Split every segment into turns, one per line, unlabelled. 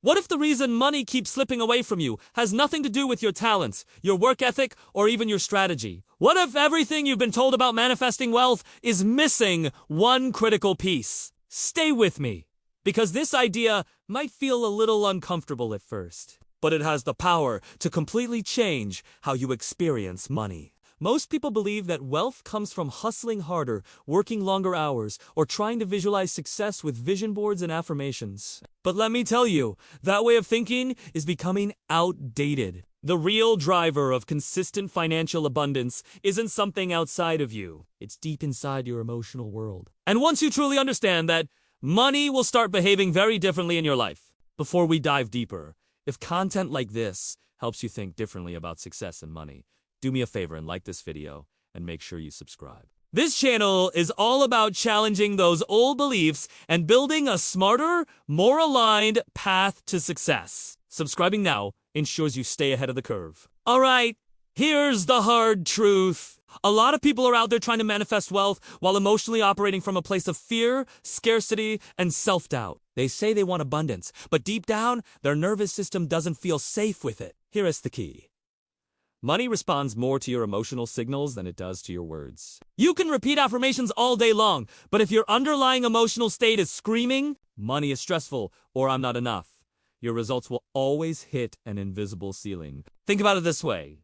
What if the reason money keeps slipping away from you has nothing to do with your talents, your work ethic, or even your strategy? What if everything you've been told about manifesting wealth is missing one critical piece? Stay with me, because this idea might feel a little uncomfortable at first, but it has the power to completely change how you experience money. Most people believe that wealth comes from hustling harder, working longer hours, or trying to visualize success with vision boards and affirmations. But let me tell you, that way of thinking is becoming outdated. The real driver of consistent financial abundance isn't something outside of you. It's deep inside your emotional world. And once you truly understand that, money will start behaving very differently in your life. Before we dive deeper, if content like this helps you think differently about success and money, do me a favor and like this video, and make sure you subscribe. This channel is all about challenging those old beliefs and building a smarter, more aligned path to success. Subscribing now ensures you stay ahead of the curve. Alright, here's the hard truth. A lot of people are out there trying to manifest wealth while emotionally operating from a place of fear, scarcity, and self-doubt. They say they want abundance, but deep down, their nervous system doesn't feel safe with it. Here is the key. Money responds more to your emotional signals than it does to your words. You can repeat affirmations all day long, but if your underlying emotional state is screaming, money is stressful, or I'm not enough, your results will always hit an invisible ceiling. Think about it this way.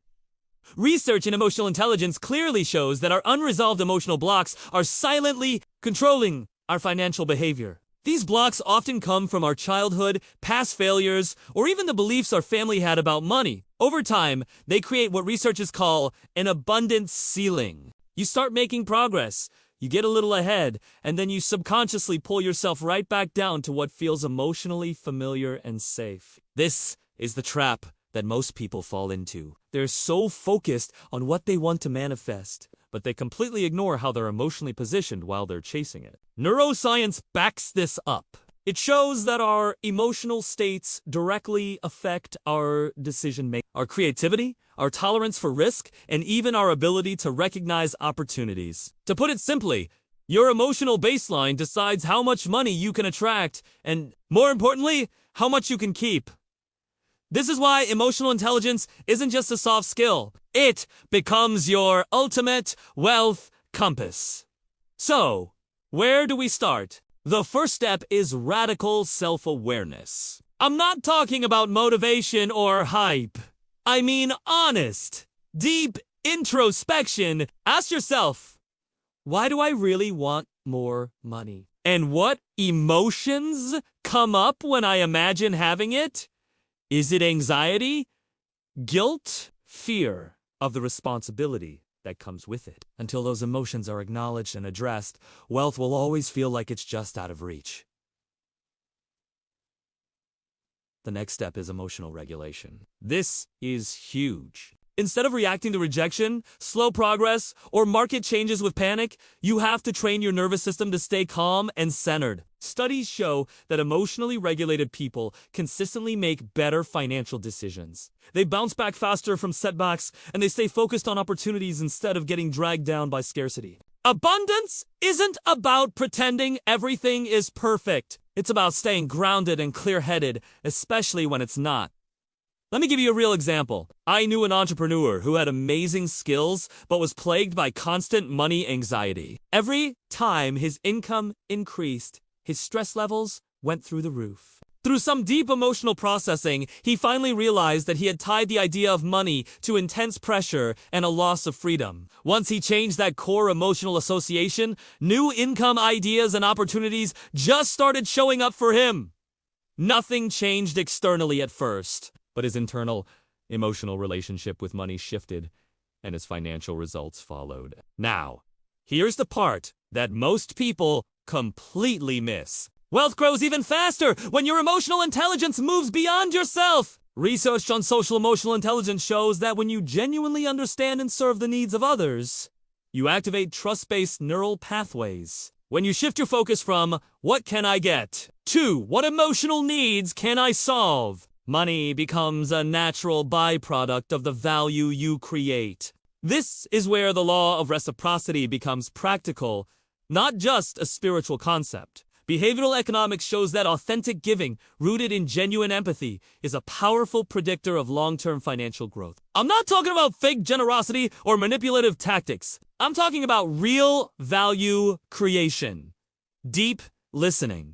Research in emotional intelligence clearly shows that our unresolved emotional blocks are silently controlling our financial behavior. These blocks often come from our childhood, past failures, or even the beliefs our family had about money. Over time, they create what researchers call an abundance ceiling. You start making progress, you get a little ahead, and then you subconsciously pull yourself right back down to what feels emotionally familiar and safe. This is the trap that most people fall into. They're so focused on what they want to manifest, but they completely ignore how they're emotionally positioned while they're chasing it. Neuroscience backs this up. It shows that our emotional states directly affect our decision-making, our creativity, our tolerance for risk, and even our ability to recognize opportunities. To put it simply, your emotional baseline decides how much money you can attract and, more importantly, how much you can keep. This is why emotional intelligence isn't just a soft skill. It becomes your ultimate wealth compass. So, where do we start? The first step is radical self-awareness. I'm not talking about motivation or hype. I mean honest, deep introspection. Ask yourself, why do I really want more money? And what emotions come up when I imagine having it? Is it anxiety, guilt, fear of the responsibility that comes with it? Until those emotions are acknowledged and addressed, wealth will always feel like it's just out of reach. The next step is emotional regulation. This is huge. Instead of reacting to rejection, slow progress, or market changes with panic, you have to train your nervous system to stay calm and centered. Studies show that emotionally regulated people consistently make better financial decisions. They bounce back faster from setbacks, and they stay focused on opportunities instead of getting dragged down by scarcity. Abundance isn't about pretending everything is perfect. It's about staying grounded and clear-headed, especially when it's not. Let me give you a real example. I knew an entrepreneur who had amazing skills, but was plagued by constant money anxiety. Every time his income increased, his stress levels went through the roof. Through some deep emotional processing, he finally realized that he had tied the idea of money to intense pressure and a loss of freedom. Once he changed that core emotional association, new income ideas and opportunities just started showing up for him. Nothing changed externally at first, but his internal, emotional relationship with money shifted, and his financial results followed. Now, here's the part that most people completely miss. Wealth grows even faster when your emotional intelligence moves beyond yourself. Research on social emotional intelligence shows that when you genuinely understand and serve the needs of others, you activate trust-based neural pathways. When you shift your focus from, what can I get, to, what emotional needs can I solve, money becomes a natural byproduct of the value you create. This is where the law of reciprocity becomes practical, not just a spiritual concept. Behavioral economics shows that authentic giving, rooted in genuine empathy, is a powerful predictor of long-term financial growth. I'm not talking about fake generosity or manipulative tactics. I'm talking about real value creation, deep listening,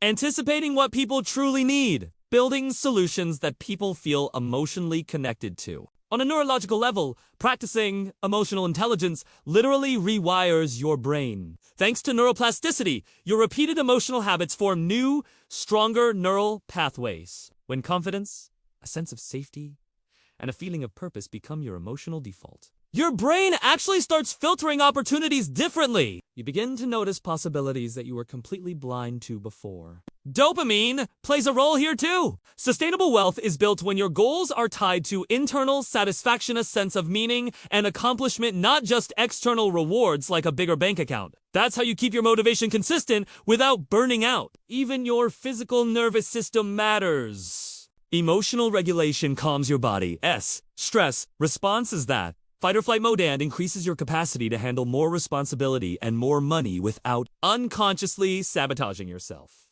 anticipating what people truly need, building solutions that people feel emotionally connected to. On a neurological level, practicing emotional intelligence literally rewires your brain. Thanks to neuroplasticity, your repeated emotional habits form new, stronger neural pathways. When confidence, a sense of safety, and a feeling of purpose become your emotional default, your brain actually starts filtering opportunities differently. You begin to notice possibilities that you were completely blind to before. Dopamine plays a role here too. Sustainable wealth is built when your goals are tied to internal satisfaction, a sense of meaning and accomplishment, not just external rewards like a bigger bank account. That's how you keep your motivation consistent without burning out. Even your physical nervous system matters. Emotional regulation calms your body. Stress response is that. Fight or flight mode and increases your capacity to handle more responsibility and more money without unconsciously sabotaging yourself.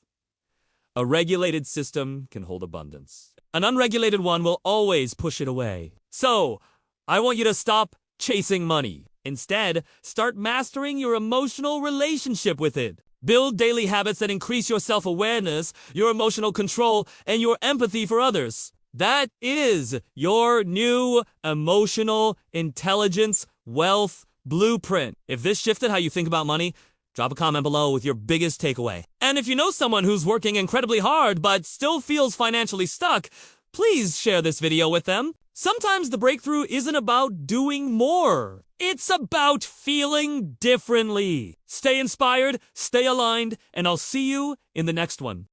A regulated system can hold abundance. An unregulated one will always push it away. So, I want you to stop chasing money. Instead, start mastering your emotional relationship with it. Build daily habits that increase your self-awareness, your emotional control, and your empathy for others. That is your new emotional intelligence wealth blueprint. If this shifted how you think about money, drop a comment below with your biggest takeaway. And if you know someone who's working incredibly hard but still feels financially stuck, please share this video with them. Sometimes the breakthrough isn't about doing more. It's about feeling differently. Stay inspired, stay aligned, and I'll see you in the next one.